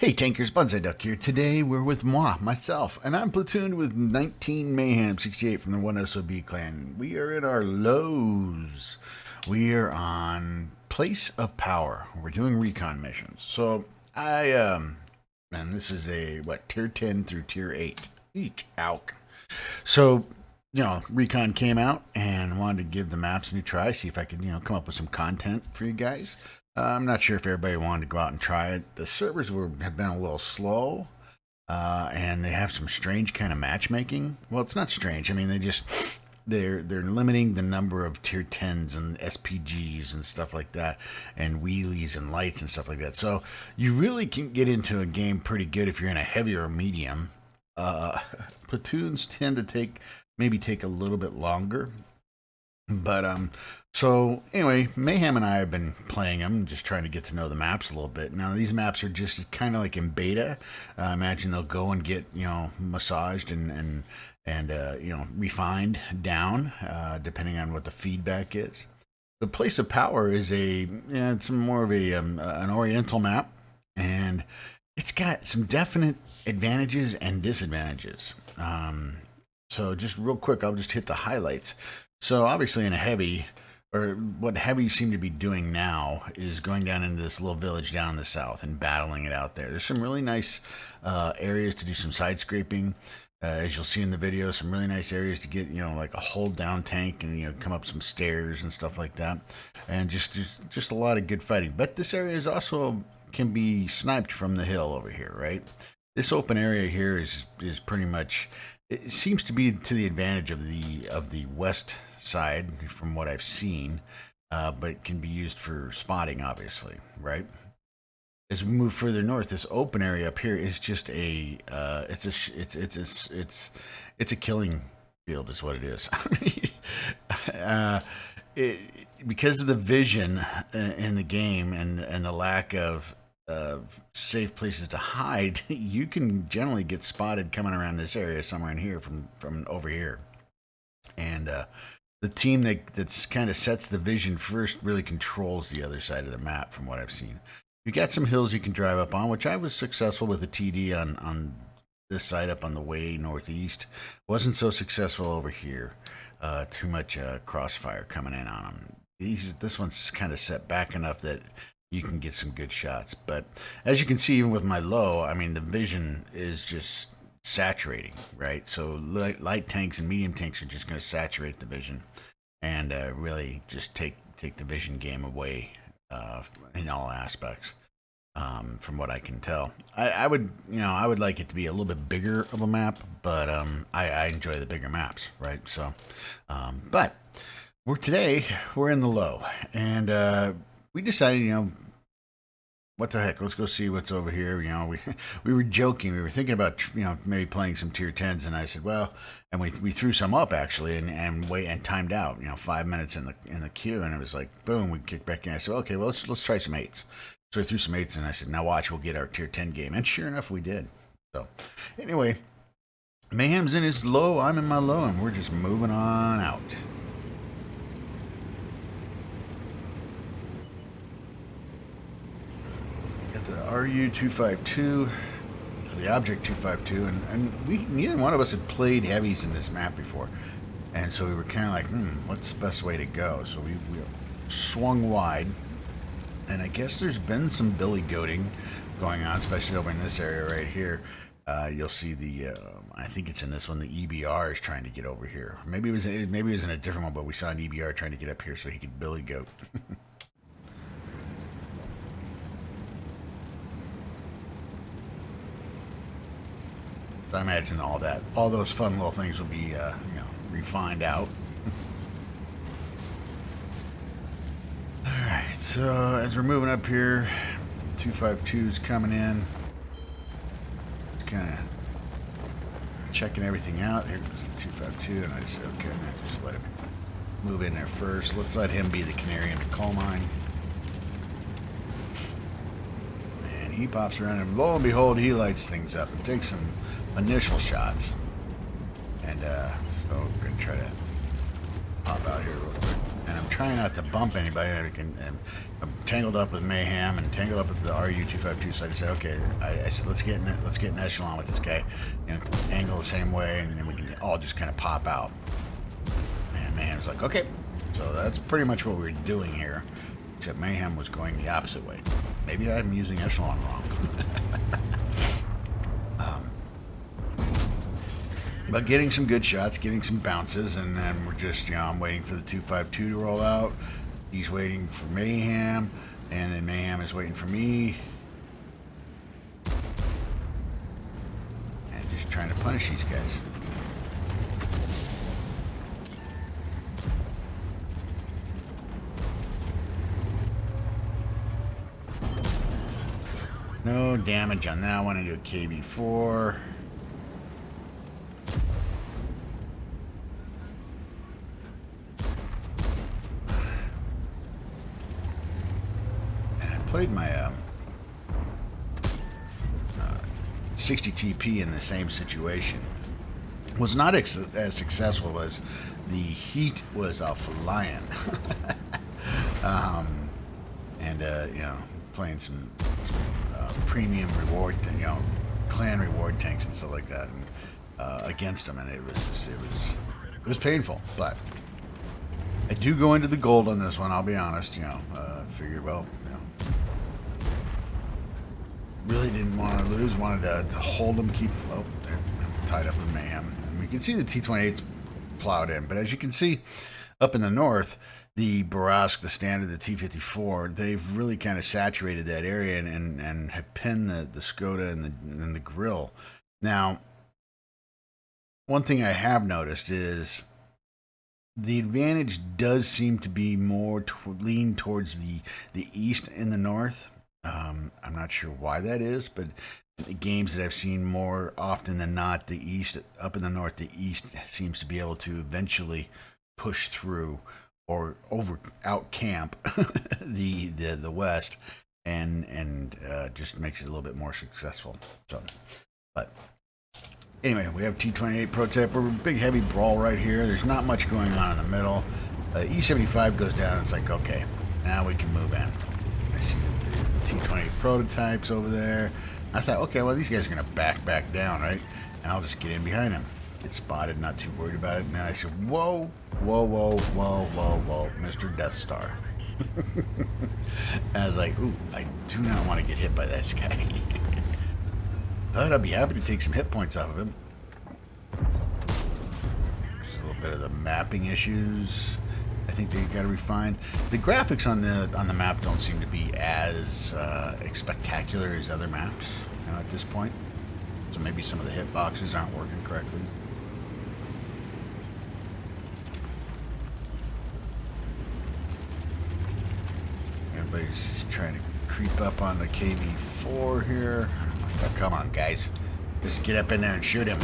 Hey Tankers, Bonsai Duck here. Today we're with myself, and I'm platooned with 19 Mayhem 68 from the 1SOB clan. We are in our Lowe's. We are on Place of Power. We're doing recon missions. So and this is a, tier 10 through tier 8. Eek, ow. So, recon came out and wanted to give the maps a new try, see if I could, come up with some content for you guys. I'm not sure if everybody wanted to go out and try it. The servers have been a little slow, and they have some strange kind of matchmaking. Well, it's not strange. I mean, they're limiting the number of tier 10s and SPGs and stuff like that, and wheelies and lights and stuff like that. So you really can get into a game pretty good if you're in a heavy or medium. Platoons tend to maybe take a little bit longer. But so anyway, Mayhem and I have been playing them, just trying to get to know the maps a little bit. Now these maps are just kind of like in beta. I imagine they'll go and get massaged and refined down depending on what the feedback is. The Place of Power is it's more of an Oriental map, and it's got some definite advantages and disadvantages. So just real quick, I'll just hit the highlights. So obviously in a heavy, or what heavies seem to be doing now, is going down into this little village down in the south and battling it out there. There's some really nice areas to do some side scraping. As you'll see in the video, some really nice areas to get, like a hold down tank and, come up some stairs and stuff like that. And just a lot of good fighting. But this area is also can be sniped from the hill over here, right? This open area here is pretty much, it seems to be to the advantage of the west side from what I've seen, but can be used for spotting, obviously, right? As we move further north, this open area up here is just it's a killing field, is what it is. Because of the vision in the game and the lack of safe places to hide, you can generally get spotted coming around this area somewhere in here from over here. And the team that's kind of sets the vision first really controls the other side of the map, from what I've seen. You got some hills you can drive up on, which I was successful with a TD on this side up on the way northeast. Wasn't so successful over here. Too much crossfire coming in on them. This one's kind of set back enough that you can get some good shots. But as you can see, even with my Lowe, I mean, the vision is just saturating, right? So light tanks and medium tanks are just going to saturate the vision and really just take the vision game away in all aspects, from what I can tell. I would like it to be a little bit bigger of a map, but I enjoy the bigger maps, right? So but we're in the Lowe, and we decided, what the heck, let's go see what's over here. We were joking, we were thinking about maybe playing some tier 10s, and I said, well, and we threw some up actually, and timed out 5 minutes in the queue, and it was like boom, we kicked back in. I said, okay, well, let's try some 8s. So I threw some 8s, and I said, now watch, we'll get our tier 10 game. And sure enough, we did. So anyway, Mayhem's in his Lowe, I'm in my Lowe, and we're just moving on out. The RU-252, the Object 252, and neither one of us had played heavies in this map before, and so we were kind of like, what's the best way to go? So we swung wide, and I guess there's been some billy goating going on, especially over in this area right here. You'll see I think it's in this one, the EBR is trying to get over here. Maybe it was in a different one, but we saw an EBR trying to get up here so he could billy goat. I imagine all those fun little things will be, refined out. All right, so as we're moving up here, 252's coming in. Just kind of checking everything out. Here goes the 252, and I just said, okay, I just let him move in there first. Let's let him be the canary in the coal mine. And he pops around, and lo and behold, he lights things up and takes some initial shots, and so I'm gonna try to pop out here real quick, and I'm trying not to bump anybody. I'm tangled up with Mayhem and tangled up with the RU-252. So I said, okay, I said, let's get an echelon with this guy, you know, angle the same way, and then we can all just kind of pop out. And Mayhem's like, okay. So that's pretty much what we were doing here, except Mayhem was going the opposite way. Maybe I'm using echelon wrong. But getting some good shots, getting some bounces, and then we're just, you know, I'm waiting for the 252 to roll out. He's waiting for Mayhem, and then Mayhem is waiting for me. And just trying to punish these guys. No damage on that one. I do a KB4. Played my 60 TP in the same situation. Was not as successful as the Heat was flying. And you know, playing some premium reward, you know, clan reward tanks and stuff like that, and against them, and it was painful. But I do go into the gold on this one. I'll be honest. You know, figured, well, you know, really didn't want to lose. Wanted to hold them, keep. Oh, they're tied up with Mayhem. And we can see the T-28's plowed in, but as you can see, up in the north, the Barask, the Standard, the T-54, they've really kind of saturated that area and have pinned the Skoda and the grill. Now, one thing I have noticed is the advantage does seem to be more lean towards the east in the north. I'm not sure why that is, but the games that I've seen more often than not, the east, up in the north, the east seems to be able to eventually push through or out camp the west, and just makes it a little bit more successful. So, but anyway, we have T-28 prototype. We're a big heavy brawl right here. There's not much going on in the middle. E-75 goes down. And it's like, okay, now we can move in. I see the T-28 prototypes over there. I thought, okay, well, these guys are going to back down, right? And I'll just get in behind them. Get spotted, not too worried about it. And then I said, whoa, Mr. Death Star. I was like, ooh, I do not want to get hit by this guy. But I'd be happy to take some hit points off of him. There's a little bit of the mapping issues. I think they got to refine. The graphics on the map don't seem to be as spectacular as other maps, you know, at this point. So maybe some of the hitboxes aren't working correctly. Everybody's just trying to creep up on the KV4 here. Oh, come on, guys. Just get up in there and shoot him.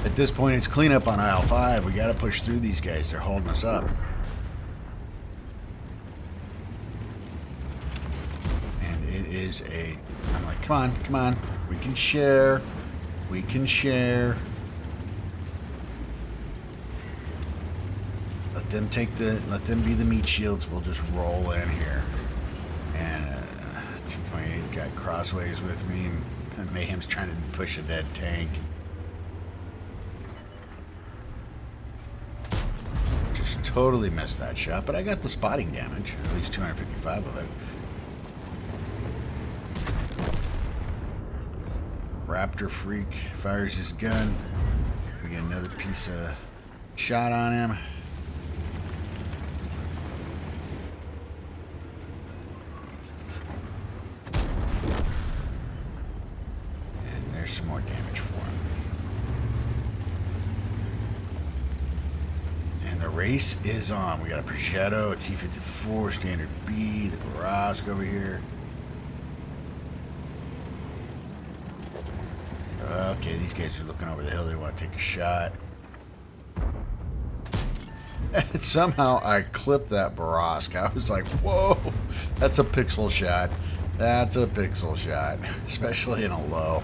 At this point, it's cleanup on aisle 5. We got to push through these guys. They're holding us up. And it is a... I'm like, come on. We can share. We can share. Let them be the meat shields. We'll just roll in here. And T-28 got crossways with me, and Mayhem's trying to push a dead tank. Just totally missed that shot, but I got the spotting damage, at least 255 of it. Raptor Freak fires his gun. We get another piece of shot on him. Some more damage for him. And the race is on. We got a Progetto, a T-54, Standard B, the Barask over here. Okay, these guys are looking over the hill. They want to take a shot. And somehow I clipped that Barask. I was like, whoa, that's a pixel shot. That's a pixel shot, especially in a low.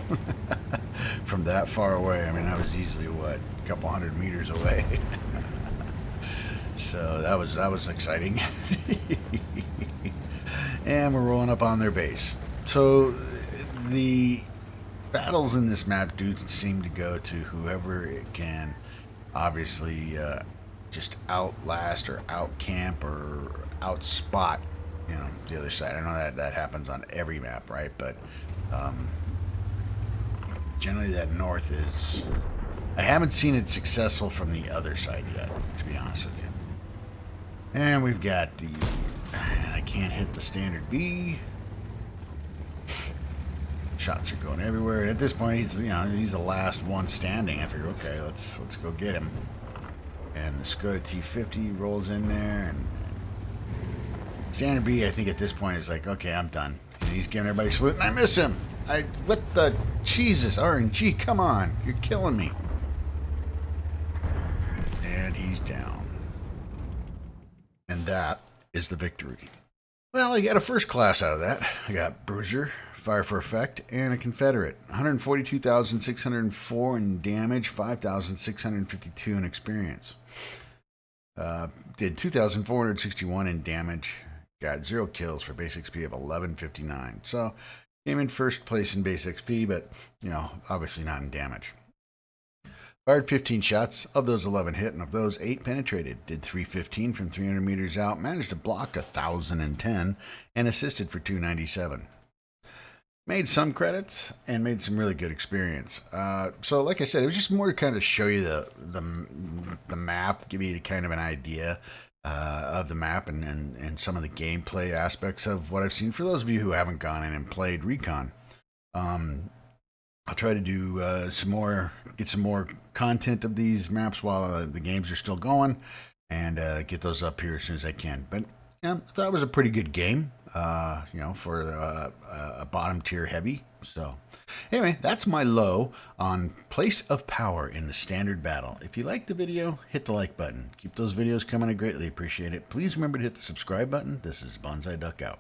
From that far away. I mean, I was easily, what, a couple 100 meters away. So that was exciting. And we're rolling up on their base. So the battles in this map do seem to go to whoever it can obviously just outlast or outcamp or outspot, you know, the other side. I know that happens on every map, right? But generally that north is... I haven't seen it successful from the other side yet, to be honest with you. And we've got the... I can't hit the standard B. Shots are going everywhere. And at this point, he's the last one standing. I figure, okay, let's go get him. And the Skoda T50 rolls in there, and standard B, I think at this point is like, okay, I'm done. And he's giving everybody a salute, and I miss him. What the Jesus, RNG, come on, you're killing me. And he's down. And that is the victory. Well, I got a first class out of that. I got Bruiser, Fire for Effect, and a Confederate. 142,604 in damage, 5,652 in experience. Did 2,461 in damage. Got 0 kills for base XP of 1159. So, came in first place in base XP, but, you know, obviously not in damage. Fired 15 shots. Of those, 11 hit, and of those, 8 penetrated. Did 315 from 300 meters out. Managed to block 1,010 and assisted for 297. Made some credits and made some really good experience. So, like I said, it was just more to kind of show you the map, give you kind of an idea of the map and some of the gameplay aspects of what I've seen. For those of you who haven't gone in and played Recon, I'll try to do get some more content of these maps while the games are still going, and get those up here as soon as I can. But yeah, I thought it was a pretty good game, you know, for a bottom tier heavy. So anyway, that's my low on Place of Power in the standard battle. If you liked the video, hit the like button. Keep those videos coming. I greatly appreciate it. Please remember to hit the subscribe button. This is Bonsai Duck out.